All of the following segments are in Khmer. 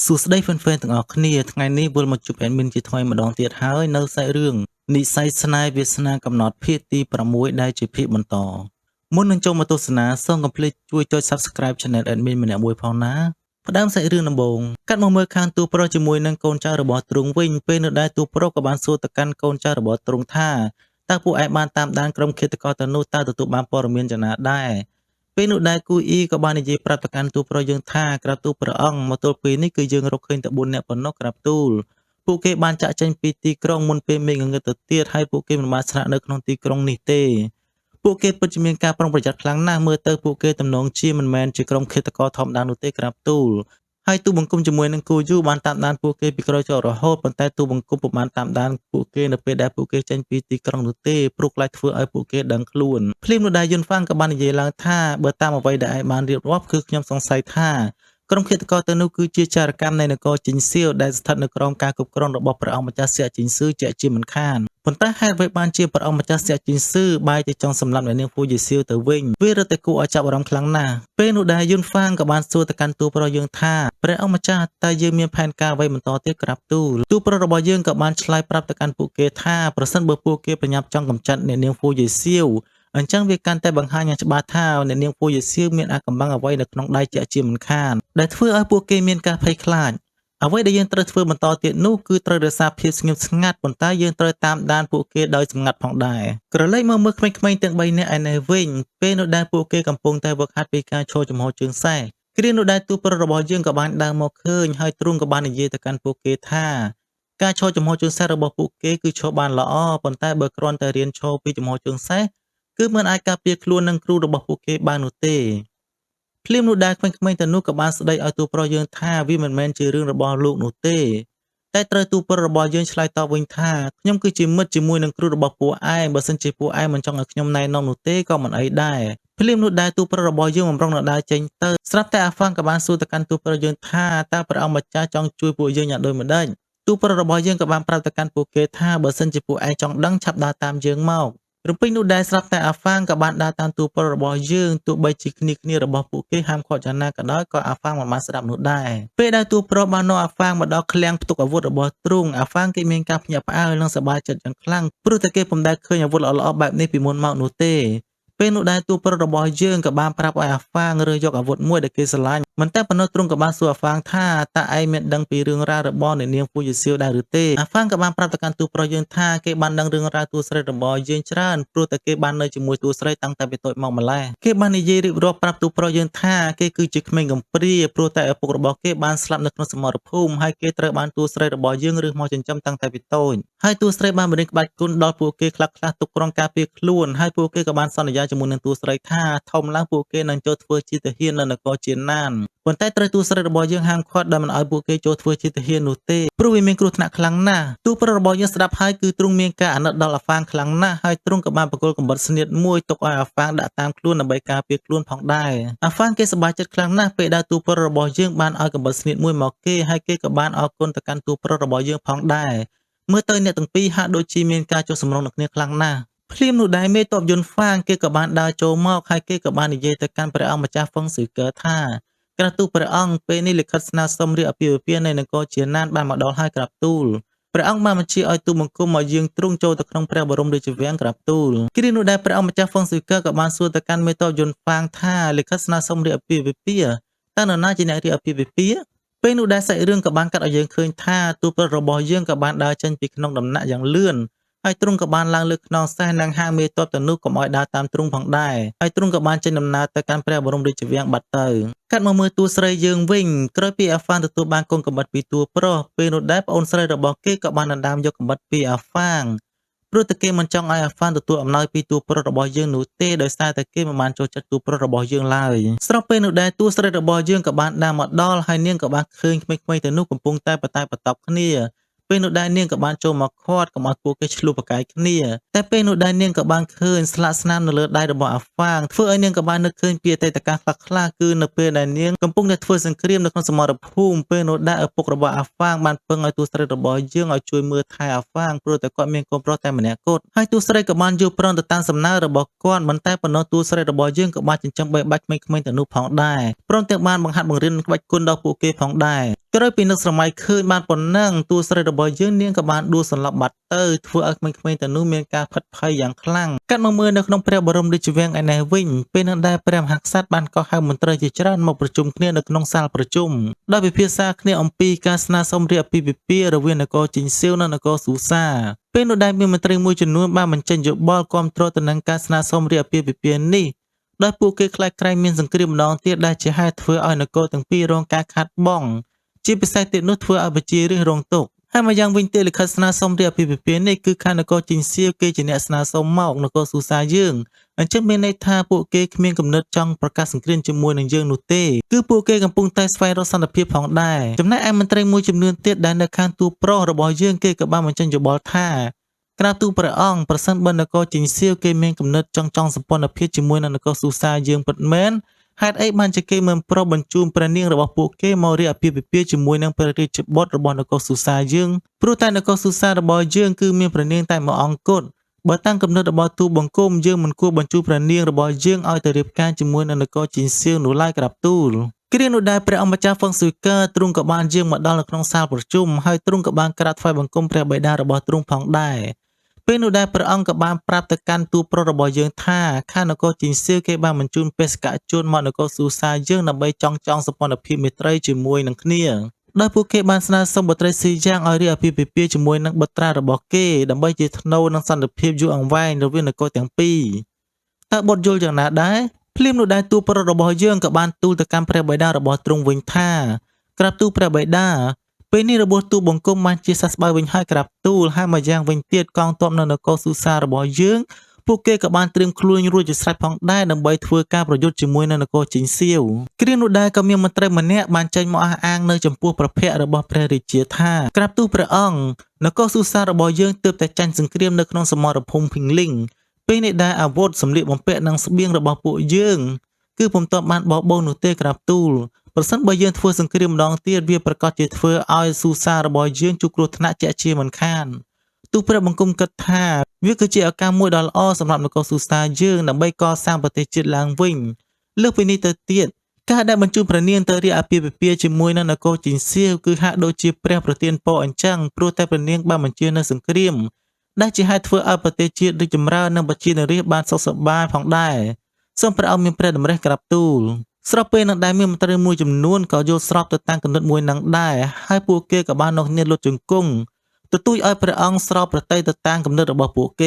សួស្តីហ្វេនៗទាំងអស់គ្នាថ្ងៃនេះវិលមកជួប admin ជាថ្មីម្ដងទៀតហើយនៅសាច់រឿងនិស្ស័យស្នេហ៍វាសនាកំណត់ភាគទី6ដែលជាភាគបន្តមុននឹងចូលមកទស្សនាសូមកុំភ្លេចជួយចុច Subscribe Channel admin ម្នាក់មួយផងណាផ្ដើមសាច់រឿងដំបូងកាត់មកមើលខាងទូប្រុសជាមួយនឹងកូនចៅរបស់ទ្រង់វិញពេលនៅដែរទូប្រុសក៏បានសួរទៅកាន់កូនចៅរបស់ទ្រង់ថាតើពួកឯងបានតាមដានក្រុមឃាតករទៅនោះតើទទួលបានព័ត៌មានយ៉ាងណាដែរពេលនោះដែរគូអ៊ីក៏បាននិយាយប្រាប់ទៅកាន់ទូប្រុសយើងថាក្រាបទូលព្រះអង្គមកទល់ពេលនេះគឺយើងរកឃើញតែ4នាក់ប៉ុណ្ណោះក្រាបទូលពួកគេបានចាក់ចេញពីទីក្រុងមុនពេលមេឃងងឹតទៅទៀតហើយពួកគេមិនបានស្នាក់នៅក្នុងទីក្រុងនេះទេពួកគេពិតជាមានការប្រុងប្រយ័ត្នខ្លាំងណាស់មើលទៅពួកគេទំនងជាមិនមែនជាក្រុមឃាតករធម្មតានោះទេក្រាបទូលហើយទូបង្គំជាមួយនឹងគូយូបានតាមដានពួកគេពីក្រោយចោលរហូតប៉ុន្តែទូបង្គំពុំបានតាមដានពួកគេនៅពេលដែលពួកគេចេញពីទីក្រុងនោះទេព្រោះខ្លាចធ្វើឲ្យពួកគេដឹងខ្លួនភ្លាមនោះដែរយុនហ្វាងក៏បាននិយាយឡើងថាបើតាមអ្វីដែលឯងបានរៀបរាប់គឺខ្ញុំសង្ស័យថាក្រុមឃាតករទៅនោះគឺជាចារកម្មនៃនគរជីងសៀវដែលស្ថិតនៅក្រោមការគ្រប់គ្រងរបស់ព្រះអង្គម្ចាស់សៀកជីងស៊ឺជាក់ជាមិនខានប៉ុន្តែហេតុអ្វីបានជាព្រះអង្គម្ចាស់សៀកជីងស៊ឺបែរជាចង់សម្លាប់អ្នកនាងហ្វូយេសៀវទៅវិញវារឹតតែគួរឲ្យចាប់អារម្មណ៍ខ្លាំងណាស់ពេលនោះដែរយុនហ្វាងក៏បានសួរទៅកាន់ទូប្រុសយើងថាព្រះអង្គម្ចាស់តើយើងមានផែនការអ្វីបន្តទៀតក្រាបទូលទូប្រុសរបស់យើងក៏បានឆ្លើយប្រាប់ទៅកាន់ពួកគេថាប្រសិនបើពួកគេប្រញាប់ចង់កម្ចាត់អ្នកនាងហ្វូយេសៀវអញ្ចឹងវាកាន់តែបង្ហាញយ៉ាងច្បាស់ថាអ្នកនាងហ្វូយេសៀវមានអាកំបាំងអ្វីនៅក្នុងដៃជាក់ជាមិនខានដែលធ្វើឲ្យពួកគេមានការភ័យខ្លាចអ្វីដែលយើងត្រូវធ្វើបន្តទៀតនោះគឺត្រូវរក្សាភាពស្ងៀមស្ងាត់ប៉ុន្តែយើងត្រូវតាមដានពួកគេដោយសម្ងាត់ផងដែរក្រឡេកមកមើលក្មេងៗទាំង3នាក់ឯនេះវិញពេលនោះដែរពួកគេកំពុងតែវឹកហាត់ពីការឈរចំហជើងសេះគ្រានោះដែរទូប្រុសរបស់យើងក៏បានដើរមកឃើញហើយទ្រង់ក៏បាននិយាយទៅកាន់ពួកគេថាការឈរចំហជើងសេះរបស់ពួកគេគឺឈរបានល្អប៉ុន្តែបើគ្រាន់តែរៀនឈរពីចំហជើងសេះគឺមិនអាចការពារខ្លួននឹងគ្រូរបស់ពួកគេបាននោះទេភ្លាមនោះដែរក្មេងៗទៅនោះក៏បានស្ដីឲ្យទូប្រុសយើងថាវាមិនមែនជារឿងរបស់លោកនោះទេតែត្រូវទូប្រុសរបស់យើងឆ្លើយតបវិញថាខ្ញុំគឺជាមិត្តជាមួយនឹងគ្រូរបស់ពួកឯងបើសិនជាពួកឯងមិនចង់ឲ្យខ្ញុំណែនាំនោះទេក៏មិនអីដែរភ្លាមនោះដែរទូប្រុសរបស់យើងបំរុងនឹងដើរចេញទៅស្រាប់តែអាហ្វាងក៏បានសួរទៅកាន់ទូប្រុសយើងថាតើព្រះអង្គម្ចាស់ចង់ជួយពួកយើងយ៉ាងដូចម្ដេចទូប្រុសរបស់យើងក៏បានប្រាប់ទៅកាន់ពួកគេថាបើសិនជាពួកឯងចង់ដឹងឆាប់ដើរតាមយើងមករំពេចនោះដែរស្រាប់តែអាហ្វាងក៏បានដើរតាមទូប្រុសរបស់យើងទោះបីជាគ្នារបស់ពួកគេហាមឃាត់យ៉ាងណាក៏ដោយក៏អាហ្វាងមិនបានស្ដាប់នោះដែរពេលដែលទូប្រុសបាននាំអាហ្វាងមកដល់ឃ្លាំងផ្ទុកអាវុធរបស់ទ្រង់អាហ្វាងគេមានការភ្ញាក់ផ្អើលនិងសប្បាយចិត្តយ៉ាងខ្លាំងព្រោះតែគេពុំដែលឃើញអាវុធល្អៗបែបនេះពីមុនមកនោះទេពេលនោះដែរទូប្រុសរបស់យើងក៏បានប្រាប់ឲ្យអាហ្វាងរើសយកអាវុធមួយដែលគេស្រឡាញ់មិនតែប៉ុណ្ណោះទ្រង់ក៏បានសួរអាហ្វាងថាតើឯងមានដឹងពីរឿងរ៉ាវរបស់អ្នកនាងហ្វូយេសៀវដែរឬទេអាហ្វាងក៏បានប្រាប់ទៅកាន់ទូប្រុសយើងថាគេបានដឹងរឿងរ៉ាវតួស្រីរបស់យើងច្រើនព្រោះតែគេបាននៅជាមួយតួស្រីតាំងតែពីតូចមកម្ល៉េះគេបាននិយាយរៀបរាប់ប្រាប់ទូប្រុសយើងថាគេគឺជាក្មេងកំព្រាព្រោះតែឪពុករបស់គេបានស្លាប់នៅក្នុងសមរភូមិហើយគេត្រូវបានតួស្រីរបស់យើងរើសមកចិញ្ចឹមតាំងតែពីតូចហើយតួស្រីបានបរិញ្ញាក្បាច់គុណដល់ពួកគេខ្លះៗទុកក្រុងការពារខ្លួនហើយពួកគេក៏បានសន្យាជាមួយនឹងតួស្រីថាធំឡើងពួកគេនឹងចូលធ្វើជាទាហាននៅនគរជាណានប៉ុន្តែត្រូវតួស្រីរបស់យើងហាមឃាត់ដោយមិនឲ្យពួកគេចូលធ្វើជាទាហាននោះទេព្រោះវាមានគ្រោះថ្នាក់ខ្លាំងណាស់ទូប្រុសរបស់យើងស្ដាប់ហើយគឺទ្រង់មានការអាណិតដល់អាហ្វាងខ្លាំងណាស់ហើយទ្រង់ក៏បានបកគលកំបិតស្នៀតមួយទុកឲ្យអាហ្វាងដាក់តាមខ្លួនដើម្បីការពារខ្លួនផងដែរអាហ្វាងគេសប្បាយចិត្តខ្លាំងណាស់ពេលដែលទូប្រុសរបស់យើងបានឲ្យកំបិតស្នៀតមួយមកគេហើយគេក៏បានអរគុណទៅកាន់ទូប្រុសរបស់យើងផងដែរមើលទៅអ្នកទាំងពីរហាក់ដូចជាមានការចុះសម្រុងនឹងគ្នាខ្លាំងណាស់ភ្លាមនោះដែរមេតបយន្តហ្វាងគេក៏បានដើរចូលមកហើយគេក៏បាននិយាយទៅកាន់ព្រះអង្គម្ចាស់ហ្វឹងស៊ឺកើថាក្រាបទូលព្រះអង្គពេលនេះលិខិតស្នើសុំរាជអាពាហ៍ពិពាហ៍នៃនគរជាណានបានមកដល់ហើយក្រាបទូលព្រះអង្គបានបញ្ជាឲ្យទូបង្គំឲ្យយើងទ្រង់ចូលទៅក្នុងព្រះបរមរាជវាំងក្រាបទូលគ្រានោះដែរព្រះអង្គម្ចាស់ហ្វឹងស៊ឺកើក៏បានសួរទៅកាន់មេតបយន្តហ្វាងថាលិខិតស្នើសុំរាជអាពាហ៍ពិពាហ៍តើនរណាជាអ្នករាជអាពាហ៍ពិពាហ៍ពេលនោះដែរសាច់រឿងក៏បានកាត់ឲ្យយើងឃើញថាទូប្រុសរបស់យើងក៏បានដើរចេញពីក្នុងដំណាក់យ៉ាងលឿនហើយទ្រង់ក៏បានឡើងលើខ្នងសេះនិងហៅមេតបទៅនោះកុំឲ្យដើរតាមទ្រង់ផងដែរហើយទ្រង់ក៏បានចេញដំណើរទៅកាន់ព្រះបរមរាជវាំងបាត់ទៅកាត់មកមើលតួស្រីយើងវិញក្រោយពីអាហ្វាងទទួលបានកូនកំបិតពីតួប្រុសពេលនោះដែរប្អូនស្រីរបស់គេក៏បានដណ្ដើមយកកំបិតពីអាហ្វាងព្រោះតែគេមិនចង់ឲ្យអាហ្វាងទទួលអំណោយពីតួប្រុសរបស់យើងនោះទេដោយសារតែគេមិនបានចូលចិត្តតួប្រុសរបស់យើងឡើយស្របពេលនោះដែរតួស្រីរបស់យើងក៏បានដើរមកដល់ហើយនាងក៏បានឃើញក្មេងៗទៅនោះកំពុងតែបតែបតប់គ្នាពេលនោះដែរនាងក៏បានចូលមកខាត់កុំឲ្យពួកគេឆ្លោះប្រកែកគ្នាតែពេលនោះដែរនាងក៏បានឃើញស្លាកស្នាមនៅលើដៃរបស់អាហ្វាងធ្វើឲ្យនាងក៏បាននឹកឃើញពីអតីតកាលខ្លះៗគឺនៅពេលដែលនាងកំពុងតែធ្វើសង្គ្រាមនៅក្នុងសមរភូមិពេលនោះដែរឪពុករបស់អាហ្វាងបានពឹងឲ្យទូស្រីរបស់យើងឲ្យជួយមើលថែអាហ្វាងព្រោះតែគាត់មានកូនប្រុសតែម្នាក់គត់ហើយទូស្រីក៏បានយល់ព្រមទៅតាមសំណើរបស់គាត់មិនតែប៉ុណ្ណោះទូស្រីរបស់យើងក៏បានចិញ្ចឹមបីបាច់ក្មេងៗទៅនោះផងដែរព្រមទាំងបានបង្ហាត់បង្រៀនក្បាច់គុណដល់ពួកគេផងដែរ ក្រោយពីនឹកស្រមៃឃើញបានប៉ុណ្ណឹងតួស្រីរបស់យើងនាងក៏បានដួលសន្លប់បាត់ទៅធ្វើឲ្យក្មេងៗទាំងនោះមានការផិតភ័យយ៉ាងខ្លាំងកាត់មកមើលនៅក្នុងព្រះបរមរាជវាំងឯនេះវិញពេលនឹងដែលព្រះមហាក្សត្របានកោះហៅមន្ត្រីជាច្រើនមកប្រជុំគ្នានៅក្នុងសាលប្រជុំដោយពិភាក្សាគ្នាអំពីការស្នើសុំរៀបអាពាហ៍ពិពាហ៍រវាងនគរជីងសៀវនិងនគរស៊ូសាពេលនោះដែលមានមន្ត្រីមួយចំនួនបានបញ្ចេញយោបល់គាំទ្រទៅនឹងការស្នើសុំរៀបអាពាហ៍ពិពាហ៍នេះដោយពួកគេខ្លាចក្រែងមានសង្គ្រាមម្ដងទៀតដែលជាហេតុធ្វើឲ្យនគរទាំងពីររងការខាតបង់ជាពិសេសទៀតនោះធ្វើឲ្យប្រជារាស្ត្ររងទុក្ខហើយម្យ៉ាងវិញទៀតលិខិតស្នើសុំរៀបអាពាហ៍ពិពាហ៍នេះគឺខាងនគរជីងសៀវគេជាអ្នកស្នើសុំមកនគរស៊ូសាយើងអញ្ចឹងមានន័យថាពួកគេគ្មានគំនិតចង់ប្រកាសសង្គ្រាមជាមួយនឹងយើងនោះទេគឺពួកគេកំពុងតែស្វែងរកសន្តិភាពផងដែរចំណែកឯមន្ត្រីមួយចំនួនទៀតដែលនៅខាងតួប្រុសរបស់យើងគេក៏បានបញ្ចេញយោបល់ថាក្រៅទូព្រះអង្គប្រសិនបើនគរជីងសៀវគេមានគំនិតចង់សម្ព័ន្ធភាពជាមួយនឹងនគរស៊ូសាយើងពិតមែនហេតុអីបានជាគេមិនប្របញ្ជូនព្រះនាងរបស់ពួកគេមករៀបអាពាហ៍ពិពាហ៍ជាមួយនឹងព្រះរាជបុត្ររបស់នគរស៊ូសាយើងព្រោះតែនគរស៊ូសារបស់យើងគឺមានព្រះនាងតែមួយអង្គគត់បើតាមគំនិតរបស់ទូបង្គំយើងមិនគួរបញ្ជូនព្រះនាងរបស់យើងឲ្យទៅរៀបការជាមួយនឹងនគរជីងសៀវនោះឡើយក្រាបទូលគ្រានោះដែរព្រះអង្គម្ចាស់ហ្វឹងស៊ុយកើទ្រង់ក៏បានយាងមកដល់នៅក្នុងសាលប្រជុំហើយទ្រង់ក៏បានក្រាបថ្វាយបង្គំព្រះបិតារបស់ទ្រង់ផងដែរពេលនោះដែរព្រះអង្គក៏បានប្រាប់ទៅកាន់ទូប្រុសរបស់យើងថាខាងនគរជីងសៀវគេបានបញ្ជូនបេសកជនមកនគរស៊ូសាយើងដើម្បីចង់សម្ព័ន្ធភាពមេត្រីជាមួយនឹងគ្នាដោយពួកគេបានស្នើសុំបុត្រីស៊ីយ៉ាងឲ្យរៀបអាពាហ៍ពិពាហ៍ជាមួយនឹងបុត្រារបស់គេដើម្បីជាថ្នូរនឹងសន្តិភាពយូរអង្វែងរវាងនគរទាំងពីរតើបុត្រយល់យ៉ាងណាដែរភ្លាមនោះដែរទូប្រុសរបស់យើងក៏បានទូលទៅកាន់ព្រះបិតារបស់ទ្រង់វិញថាក្រាបទូលព្រះបិតាពេលនេះរបួសទូបង្គំបានជាសះស្បើយវិញហើយក្រាបទូលហើយម្យ៉ាងវិញទៀតកងទ័ពនៅនគរស៊ូសារបស់យើងពួកគេក៏បានត្រៀមខ្លួនរួចជាស្រេចផងដែរដើម្បីធ្វើការប្រយុទ្ធជាមួយនឹងនគរជីងសៀវគ្រានោះដែរក៏មានមន្ត្រីម្នាក់បានចេញមកអះអាងនៅចំពោះប្រភពរបស់ព្រះរាជាថាក្រាបទូលព្រះអង្គនគរស៊ូសារបស់យើងទើបតែចាញ់សង្គ្រាមនៅក្នុងសមរភូមិភីងលីងពេលនេះដែរអាវុធសម្លៀកបំពាក់និងស្បៀងរបស់ពួកយើងគឺពុំទាន់បានបោះបង់នោះទេក្រាបទូលប្រសិនបើយើងធ្វើសង្គ្រាមម្ដងទៀតវាប្រកាសជាធ្វើឲ្យស៊ូសារបស់យើងជួបគ្រោះថ្នាក់ជាក់ជាមិនខានទូព្រះបង្គំគិតថាវាគឺជាឱកាសមួយដ៏ល្អសម្រាប់នគរស៊ូសាយើងដើម្បីកសាងប្រទេសជាតិឡើងវិញលើសពីនេះទៅទៀតការដែលបញ្ជូនព្រះនាងទៅរៀបអាពាហ៍ពិពាហ៍ជាមួយនឹងនគរជីងសៀវគឺហាក់ដូចជាព្រះប្រទានពរអញ្ចឹងព្រោះតែព្រះនាងបានបញ្ជានៅសង្គ្រាមដែលជាហេតុធ្វើឲ្យប្រទេសជាតិរីកចម្រើននិងប្រជារាស្ត្របានសុខសប្បាយផងដែរសូមព្រះអង្គមានព្រះតម្រិះក្រាបទូលស្របពេលនឹងដែលមានមន្ត្រីមួយចំនួនក៏យល់ស្របទៅតាមគំនិតមួយនឹងដែរហើយពួកគេក៏បាននាំគ្នាលុតជង្គង់ទទូចឲ្យព្រះអង្គស្របប្រតិទៅតាមគំនិតរបស់ពួកគេ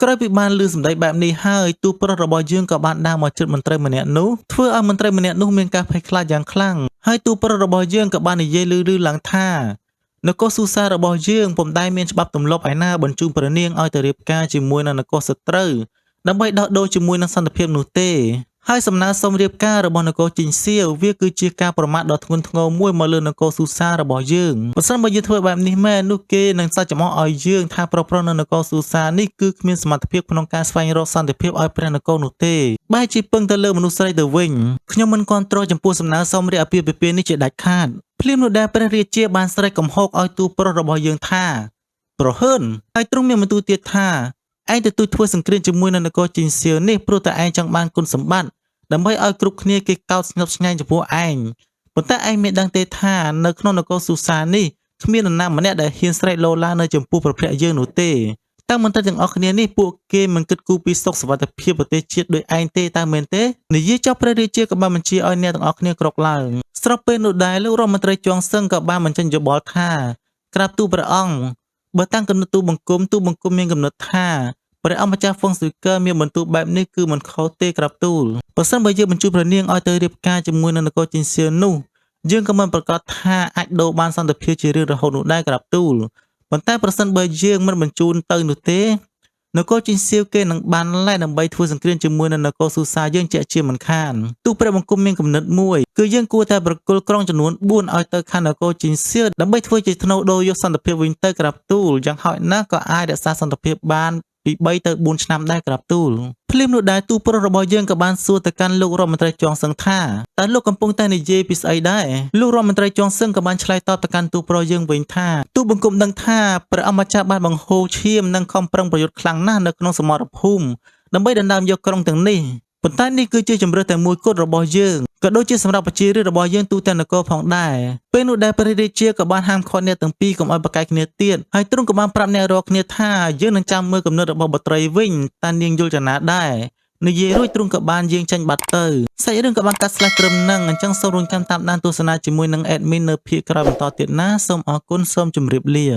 ក្រោយពីបានឮសម្ដីបែបនេះហើយទូប្រុសរបស់យើងក៏បានដើរមកជិតមន្ត្រីម្នាក់នោះធ្វើឲ្យមន្ត្រីម្នាក់នោះមានការភ័យខ្លាចយ៉ាងខ្លាំងហើយទូប្រុសរបស់យើងក៏បាននិយាយឮឡើងថានគរស៊ូសារបស់យើងពុំដែលមានច្បាប់ទម្លាប់ឯណាបញ្ជូនព្រះនាងឲ្យទៅរៀបការជាមួយនឹងនគរសត្រូវដើម្បីដោះដូរជាមួយនឹងសន្តិភាពនោះទេហើយសំណើសុំរៀបការរបស់នគរជីងសៀវវាគឺជាការប្រមាថដ៏ធ្ងន់ធ្ងរមួយមកលើនគរស៊ូសារបស់យើងបើសិនបើយើងធ្វើបែបនេះមែននោះគេនឹងសើចចំអកឲ្យយើងថាប្រុសៗនៅនគរស៊ូសានេះគឺគ្មានសមត្ថភាពក្នុងការស្វែងរកសន្តិភាពឲ្យព្រះនគរនោះទេបែរជាពឹងទៅលើមនុស្សស្រីទៅវិញខ្ញុំមិនគាំទ្រចំពោះសំណើសុំរៀបអាពាហ៍ពិពាហ៍នេះជាដាច់ខាតភ្លាមនោះដែរព្រះរាជាបានស្រែកកំហុកឲ្យទូប្រុសរបស់យើងថាប្រហើនហើយទ្រង់មានបន្ទូលទៀតថាឯងទៅទូចធ្វើសង្គ្រាមជាមួយនឹងនគរជីងសៀវនេះព្រោះតែឯងចង់បានគុណសម្បត្តិដើម្បីឲ្យគ្រប់គ្នាគេកោតស្ញប់ស្ញែងចំពោះឯងប៉ុន្តែឯងមានដឹងទេថានៅក្នុងនគរស៊ូសានេះគ្មាននរណាម្នាក់ដែលហ៊ានស្រែកលោឡានៅចំពោះព្រះភ័ក្ត្រយើងនោះទេតែមន្ត្រីទាំងអស់គ្នានេះពួកគេមិនគិតគូរពីសុខសុវត្ថិភាពប្រទេសជាតិដូចឯងទេតើមែនទេនិយាយចប់ព្រះរាជាក៏បានបញ្ជាឲ្យអ្នកទាំងអស់គ្នាក្រោកឡើងស្របពេលនោះដែរលោករដ្ឋមន្ត្រីជួងសឹងក៏បានបញ្ចេញយោបល់ថាក្រាបទូលព្រះអង្គបើតាមគំនិតទូបង្គំមានគំនិតថាព្រះអង្គម្ចាស់ហ្វុងស៊ុយកើមានបន្ទូលបែបនេះគឺមិនខុសទេក្រាបទូលបើសិនបើយើងបញ្ជូនព្រះនាងឲ្យទៅរៀបការជាមួយនឹងនគរជីងសៀវនោះយើងក៏មិនប្រកាសថាអាចដូរបានសន្តិភាពជារៀងរហូតនោះដែរក្រាបទូលប៉ុន្តែប្រសិនបើយើងមិនបញ្ជូនទៅនោះទេនគរជីងសៀវគេនឹងបានឡែកដើម្បីធ្វើសង្គ្រាមជាមួយនឹងនគរស៊ូសាយើងជាក់ជាមិនខានទូព្រះបង្គំមានគំនិតមួយគឺយើងគួរតែប្រគល់ក្រុងចំនួន4ឲ្យទៅខាងនគរជីងសៀវដើម្បីធ្វើជាថ្នូរដូរយកសន្តិភាពវិញទៅក្រាបទូលយ៉ាងហោចណាស់ក៏អាចរក្សាសន្តិភាពបានពី3ទៅ4ឆ្នាំដែរក្រាបទូលភ្លាមនោះដែរទូប្រុសរបស់យើងក៏បានសួរទៅកាន់លោករដ្ឋមន្ត្រីជួងសឹងថាតើលោកកំពុងតែនិយាយពីស្អីដែរលោករដ្ឋមន្ត្រីជួងសឹងក៏បានឆ្លើយតបទៅកាន់ទូប្រុសយើងវិញថាទូបង្គំដឹងថាព្រះអម្ចាស់បានបង្ហូរឈាមនិងខំប្រឹងប្រយុទ្ធខ្លាំងណាស់នៅក្នុងសមរភូមិដើម្បីដណ្ដើមយកក្រុងទាំងនេះ ប៉ុន្តែនេះគឺជាជំរឿតែមួយគត់របស់យើងក៏ដូចជាសម្រាប់ប្រជារាស្ត្ររបស់យើងទូទាំងនគរផងដែរពេលនោះដែលព្រះរាជាក៏បានហាមឃាត់អ្នកទាំងពីរកុំឲ្យប្រកែកគ្នាទៀតហើយទ្រង់ក៏បានប្រាប់អ្នករាល់គ្នាថាយើងនឹងចាំមើលកំណត់របស់បុត្រីវិញតើនាងយល់យ៉ាងណាដែរនិយាយរួចទ្រង់ក៏បានយាងចេញបាត់ទៅសាច់រឿងក៏បានកាត់ស្លេះត្រឹមហ្នឹងអញ្ចឹងសូមរងចាំតាមដានទស្សនាជាមួយនឹង admin នៅភាគក្រោយបន្តទៀតណាសូមអរគុណសូមជម្រាបលា